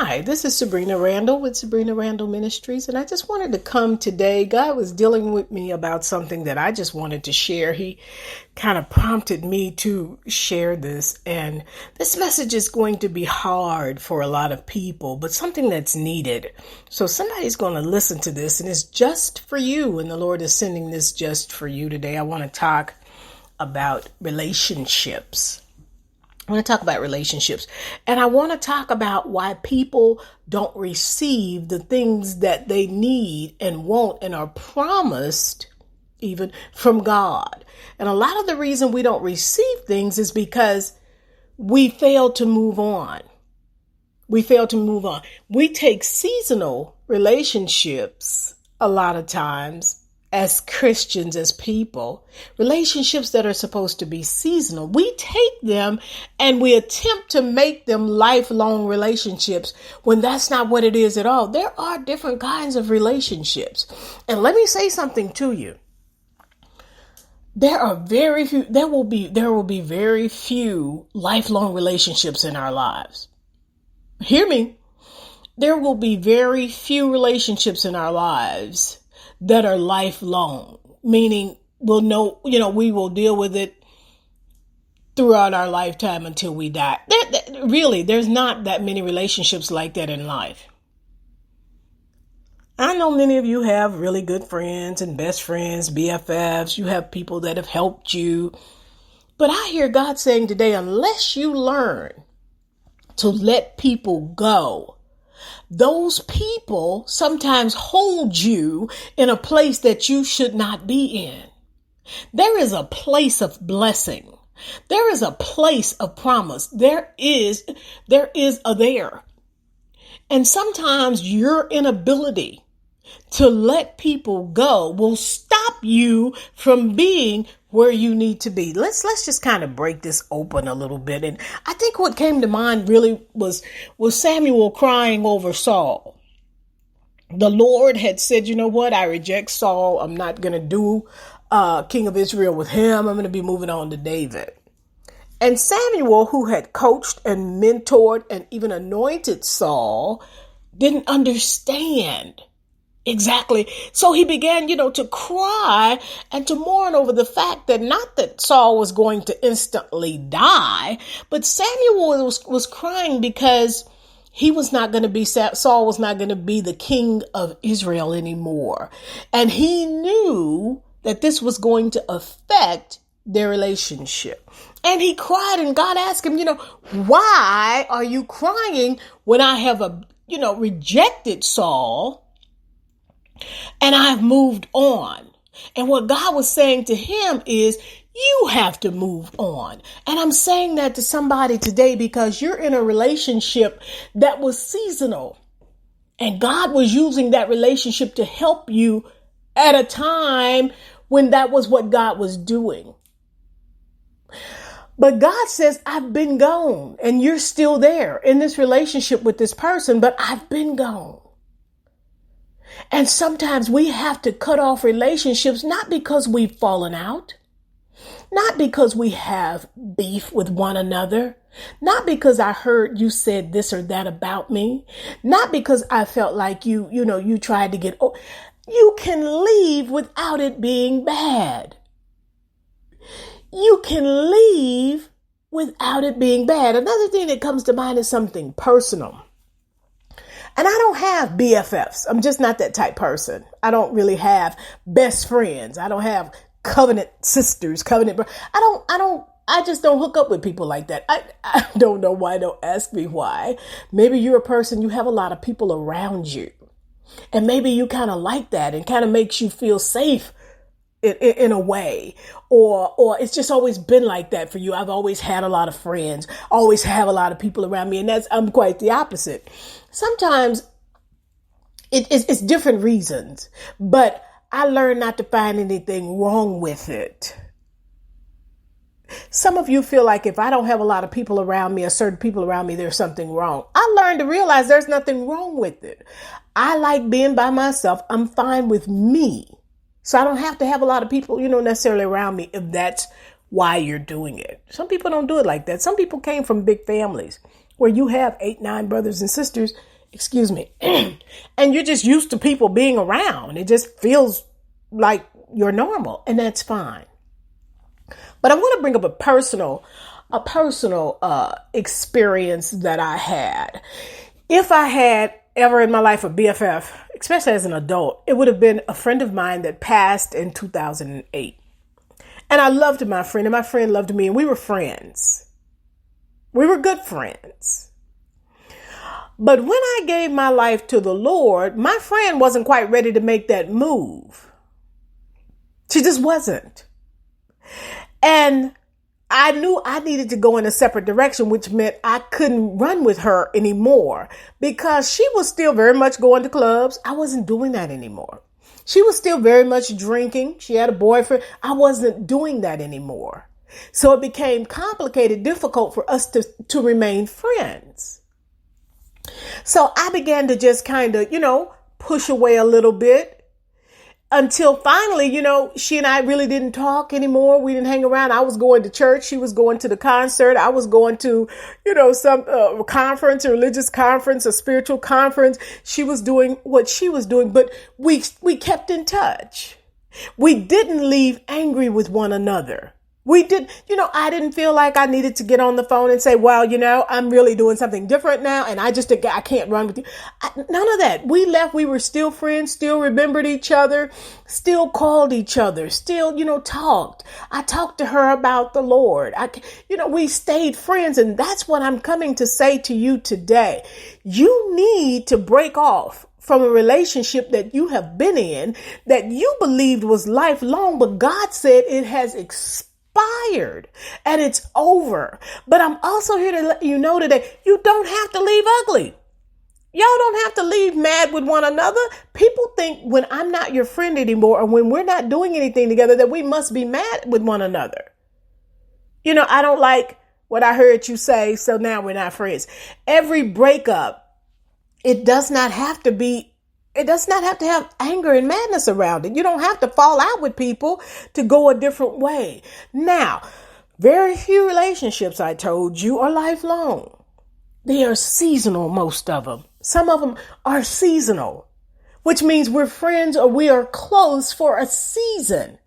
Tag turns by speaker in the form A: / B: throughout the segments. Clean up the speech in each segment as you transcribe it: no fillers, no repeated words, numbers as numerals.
A: Hi, this is Sabrina Randall with Sabrina Randall Ministries, and I just wanted to come today. God was dealing with me about something that I just wanted to share. He kind of prompted me to share this, and this message is going to be hard for a lot of people, but something that's needed. So somebody's going to listen to this, and it's just for you, and the Lord is sending this just for you today. I want to talk about relationships. I want to talk about relationships, and I want to talk about why people don't receive the things that they need and want and are promised even from God. And a lot of the reason we don't receive things is because we fail to move on. We fail to move on. We take seasonal relationships a lot of times as Christians, as people, relationships that are supposed to be seasonal. We take them and we attempt to make them lifelong relationships when that's not what it is at all. There are different kinds of relationships. And let me say something to you. There will be very few lifelong relationships in our lives. Hear me. There will be very few relationships in our lives that are lifelong, meaning we will deal with it throughout our lifetime until we die. Really, there's not that many relationships like that in life. I know many of you have really good friends and best friends, BFFs. You have people that have helped you. But I hear God saying today, unless you learn to let people go, those people sometimes hold you in a place that you should not be in. There is a place of blessing. There is a place of promise. There is a there. And sometimes your inability to let people go will stop you from being where you need to be. Let's just kind of break this open a little bit. And I think what came to mind really was Samuel crying over Saul. The Lord had said, you know what? I reject Saul. I'm not going to do king of Israel with him. I'm going to be moving on to David. And Samuel, who had coached and mentored and even anointed Saul, didn't understand exactly. So he began, to cry and to mourn over the fact that not that Saul was going to instantly die, but Samuel was crying because Saul was not going to be the king of Israel anymore. And he knew that this was going to affect their relationship. And he cried, and God asked him, why are you crying when I have rejected Saul and I've moved on? And what God was saying to him is, you have to move on. And I'm saying that to somebody today because you're in a relationship that was seasonal. And God was using that relationship to help you at a time when that was what God was doing. But God says, I've been gone, and you're still there in this relationship with this person, but I've been gone. And sometimes we have to cut off relationships, not because we've fallen out, not because we have beef with one another, not because I heard you said this or that about me, not because I felt like you tried to get, you can leave without it being bad. You can leave without it being bad. Another thing that comes to mind is something personal. And I don't have BFFs. I'm just not that type person. I don't really have best friends. I don't have covenant sisters, I just don't hook up with people like that. I don't know why. Don't ask me why. Maybe you're a person, you have a lot of people around you. And maybe you kind of like that and kind of makes you feel safe in a way, or it's just always been like that for you. I've always had a lot of friends, always have a lot of people around me, and I'm quite the opposite. Sometimes it's different reasons, but I learned not to find anything wrong with it. Some of you feel like if I don't have a lot of people around me or certain people around me, there's something wrong. I learned to realize there's nothing wrong with it. I like being by myself. I'm fine with me. So I don't have to have a lot of people, necessarily around me if that's why you're doing it. Some people don't do it like that. Some people came from big families where you have 8, 9 brothers and sisters excuse me, and you're just used to people being around. It just feels like you're normal, and that's fine. But I want to bring up a personal experience that I had. If I had ever in my life a BFF, especially as an adult, it would have been a friend of mine that passed in 2008. And I loved my friend, and my friend loved me, and we were friends. We were good friends. But when I gave my life to the Lord, my friend wasn't quite ready to make that move. She just wasn't. And I knew I needed to go in a separate direction, which meant I couldn't run with her anymore because she was still very much going to clubs. I wasn't doing that anymore. She was still very much drinking. She had a boyfriend. I wasn't doing that anymore. So it became complicated, difficult for us to remain friends. So I began to just kind of, push away a little bit until finally, she and I really didn't talk anymore. We didn't hang around. I was going to church. She was going to the concert. I was going to, some conference, a religious conference, a spiritual conference. She was doing what she was doing, but we kept in touch. We didn't leave angry with one another. We did, I didn't feel like I needed to get on the phone and say, well, I'm really doing something different now. And I can't run with you. None of that. We left. We were still friends, still remembered each other, still called each other, still, talked. I talked to her about the Lord. We stayed friends. And that's what I'm coming to say to you today. You need to break off from a relationship that you have been in that you believed was lifelong, but God said it has expired and it's over. But I'm also here to let you know today, you don't have to leave ugly. Y'all don't have to leave mad with one another. People think when I'm not your friend anymore or when we're not doing anything together that we must be mad with one another. I don't like what I heard you say, so now we're not friends. Every breakup, it does not have to have anger and madness around it. You don't have to fall out with people to go a different way. Now, very few relationships, I told you, are lifelong. They are seasonal, most of them. Some of them are seasonal, which means we're friends or we are close for a season,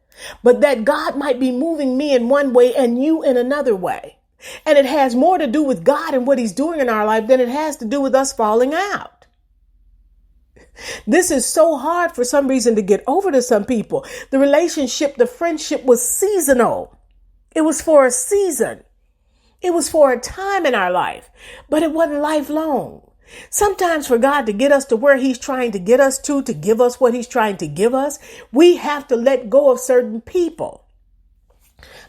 A: but that God might be moving me in one way and you in another way. And it has more to do with God and what he's doing in our life than it has to do with us falling out. This is so hard for some reason to get over to some people. The relationship, the friendship was seasonal. It was for a season. It was for a time in our life, but it wasn't lifelong. Sometimes for God to get us to where he's trying to get us to give us what he's trying to give us, we have to let go of certain people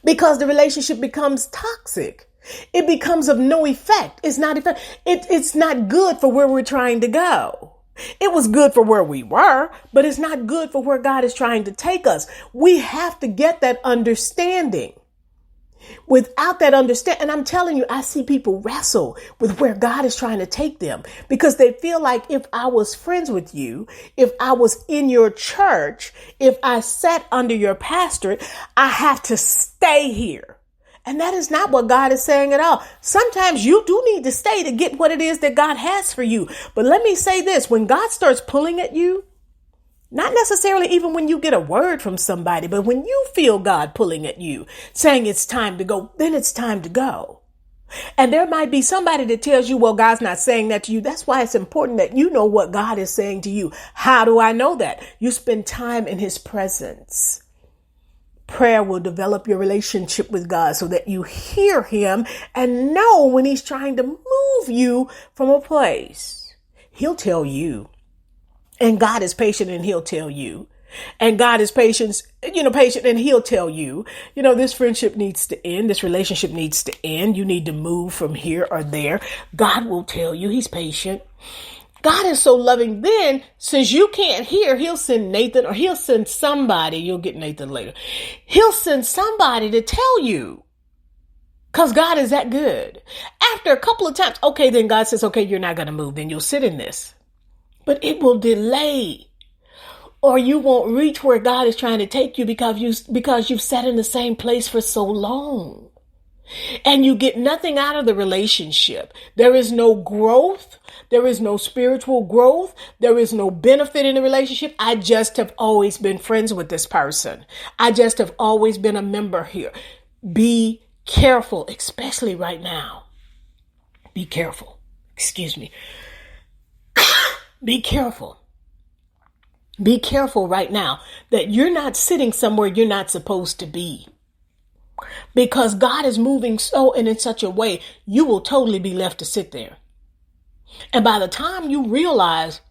A: because the relationship becomes toxic. It becomes of no effect. It's not good for where we're trying to go. It was good for where we were, but it's not good for where God is trying to take us. We have to get that understanding. Without that understanding, and I'm telling you, I see people wrestle with where God is trying to take them because they feel like if I was friends with you, if I was in your church, if I sat under your pastorate, I have to stay here. And that is not what God is saying at all. Sometimes you do need to stay to get what it is that God has for you. But let me say this, when God starts pulling at you, not necessarily even when you get a word from somebody, but when you feel God pulling at you, saying it's time to go, then it's time to go. And there might be somebody that tells you, well, God's not saying that to you. That's why it's important that you know what God is saying to you. How do I know that? You spend time in his presence. Prayer will develop your relationship with God so that you hear him and know when he's trying to move you from a place. He'll tell you. And God is patient and he'll tell you. And God is patient and he'll tell you, this friendship needs to end. This relationship needs to end. You need to move from here or there. God will tell you. He's patient. God is so loving. Then, since you can't hear, he'll send Nathan or he'll send somebody. You'll get Nathan later. He'll send somebody to tell you because God is that good. After a couple of times, okay, then God says, okay, you're not going to move. Then you'll sit in this. But it will delay or you won't reach where God is trying to take you because you've sat in the same place for so long. And you get nothing out of the relationship. There is no growth. There is no spiritual growth. There is no benefit in the relationship. I just have always been friends with this person. I just have always been a member here. Be careful, especially right now. Be careful. Excuse me. Be careful. Be careful right now that you're not sitting somewhere you're not supposed to be. Because God is moving so and in such a way, you will totally be left to sit there. And by the time you realize,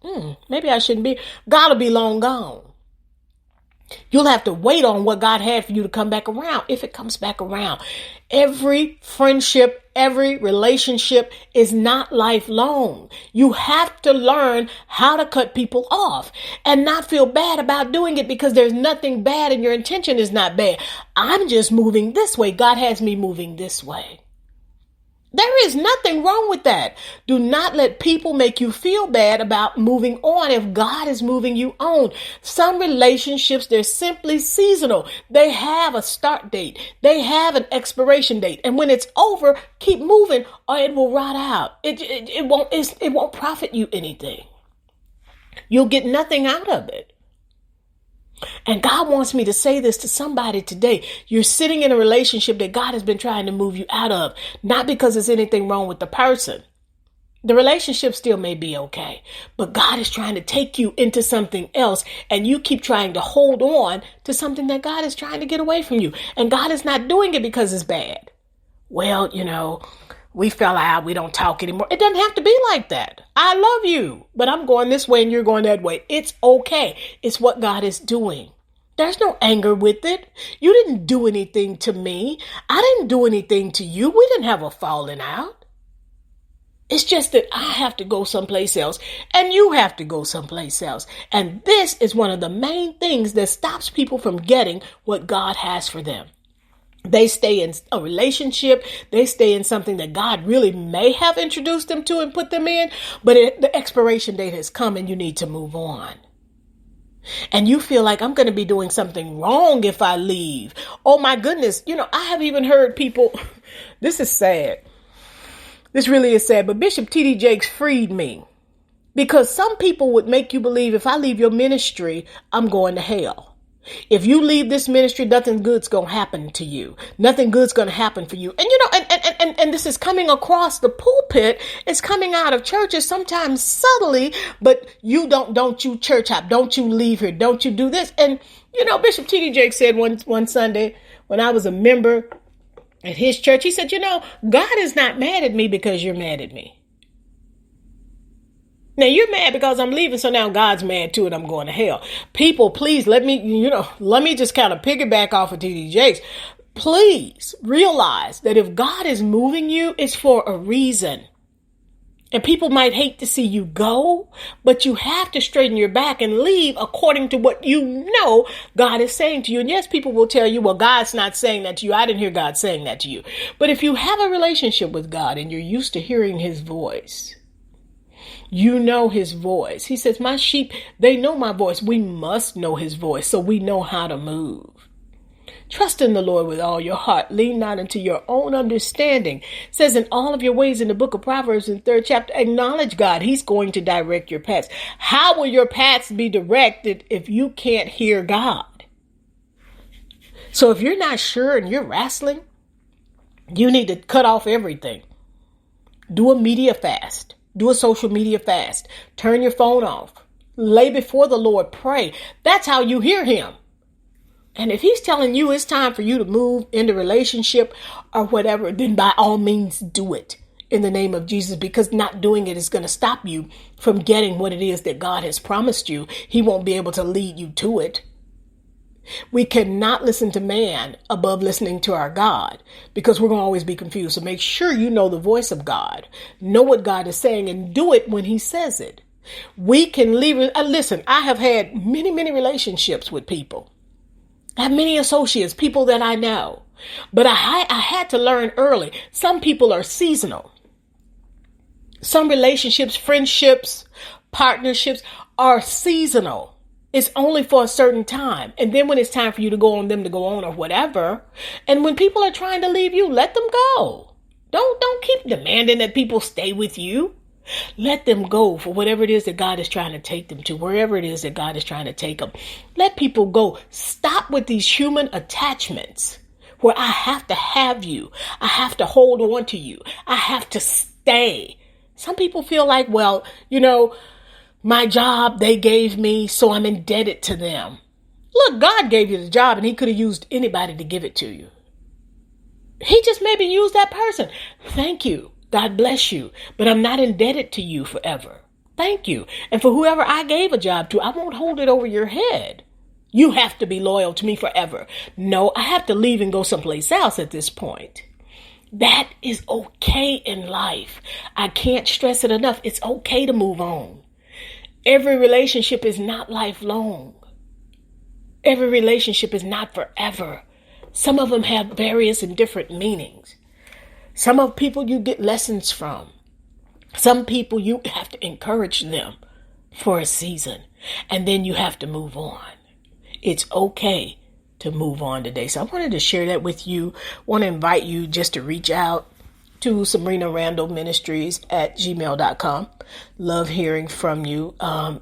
A: maybe I shouldn't be, God will be long gone. You'll have to wait on what God had for you to come back around, if it comes back around. Every friendship, every relationship is not lifelong. You have to learn how to cut people off and not feel bad about doing it, because there's nothing bad and your intention is not bad. I'm just moving this way. God has me moving this way. There is nothing wrong with that. Do not let people make you feel bad about moving on if God is moving you on. Some relationships, they're simply seasonal. They have a start date. They have an expiration date. And when it's over, keep moving or it will rot out. It won't profit you anything. You'll get nothing out of it. And God wants me to say this to somebody today. You're sitting in a relationship that God has been trying to move you out of, not because there's anything wrong with the person. The relationship still may be okay, but God is trying to take you into something else, and you keep trying to hold on to something that God is trying to get away from you. And God is not doing it because it's bad. Well, we fell out. We don't talk anymore. It doesn't have to be like that. I love you, but I'm going this way and you're going that way. It's okay. It's what God is doing. There's no anger with it. You didn't do anything to me. I didn't do anything to you. We didn't have a falling out. It's just that I have to go someplace else and you have to go someplace else. And this is one of the main things that stops people from getting what God has for them. They stay in a relationship. They stay in something that God really may have introduced them to and put them in. But the expiration date has come and you need to move on. And you feel like I'm going to be doing something wrong if I leave. Oh, my goodness. I have even heard people. This is sad. This really is sad. But Bishop T.D. Jakes freed me, because some people would make you believe if I leave your ministry, I'm going to hell. If you leave this ministry, nothing good's going to happen to you. Nothing good's going to happen for you. And this is coming across the pulpit. It's coming out of churches, sometimes subtly, but don't you church hop. Don't you leave here. Don't you do this. And, Bishop T.D. Jakes said one Sunday when I was a member at his church, he said, God is not mad at me because you're mad at me. Now you're mad because I'm leaving, so now God's mad too, and I'm going to hell. People, please let me just kind of piggyback off of T.D. Jakes. Please realize that if God is moving you, it's for a reason. And people might hate to see you go, but you have to straighten your back and leave according to what God is saying to you. And yes, people will tell you, well, God's not saying that to you. I didn't hear God saying that to you. But if you have a relationship with God and you're used to hearing his voice, you know his voice. He says, my sheep, they know my voice. We must know his voice so we know how to move. Trust in the Lord with all your heart. Lean not into your own understanding. It says in all of your ways in the book of Proverbs in the 3rd chapter, acknowledge God. He's going to direct your paths. How will your paths be directed if you can't hear God? So if you're not sure and you're wrestling, you need to cut off everything. Do a media fast. Do a social media fast. Turn your phone off. Lay before the Lord. Pray. That's how you hear him. And if he's telling you it's time for you to move into relationship or whatever, then by all means do it in the name of Jesus, because not doing it is going to stop you from getting what it is that God has promised you. He won't be able to lead you to it. We cannot listen to man above listening to our God, because we're going to always be confused. So make sure you know the voice of God, know what God is saying, and do it when he says it. We can leave. Listen, I have had many, many relationships with people. I have many associates, people that I know, but I had to learn early. Some people are seasonal. Some relationships, friendships, partnerships are seasonal. It's only for a certain time. And then when it's time for you to go on, them to go on or whatever. And when people are trying to leave you, let them go. Don't keep demanding that people stay with you. Let them go for whatever it is that God is trying to take them to, wherever it is that God is trying to take them. Let people go. Stop with these human attachments where I have to have you. I have to hold on to you. I have to stay. Some people feel like, well, my job they gave me, so I'm indebted to them. Look, God gave you the job and he could have used anybody to give it to you. He just maybe used that person. Thank you. God bless you. But I'm not indebted to you forever. Thank you. And for whoever I gave a job to, I won't hold it over your head. You have to be loyal to me forever. No, I have to leave and go someplace else at this point. That is okay in life. I can't stress it enough. It's okay to move on. Every relationship is not lifelong. Every relationship is not forever. Some of them have various and different meanings. Some of people you get lessons from. Some people you have to encourage them for a season, and then you have to move on. It's okay to move on today. So I wanted to share that with you. Want to invite you just to reach out to Sabrina Randall Ministries at gmail.com. Love hearing from you.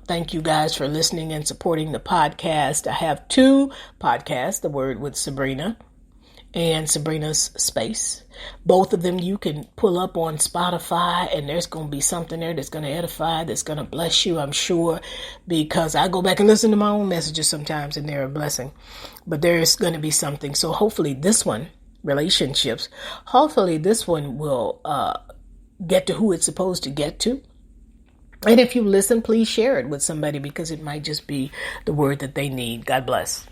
A: Thank you guys for listening and supporting the podcast. I have 2 podcasts, The Word with Sabrina and Sabrina's Space. Both of them you can pull up on Spotify, and there's going to be something there that's going to edify, that's going to bless you, I'm sure, because I go back and listen to my own messages sometimes and they're a blessing. But there's going to be something. So hopefully this one, relationships, hopefully this one will get to who it's supposed to get to. And if you listen, please share it with somebody because it might just be the word that they need. God bless.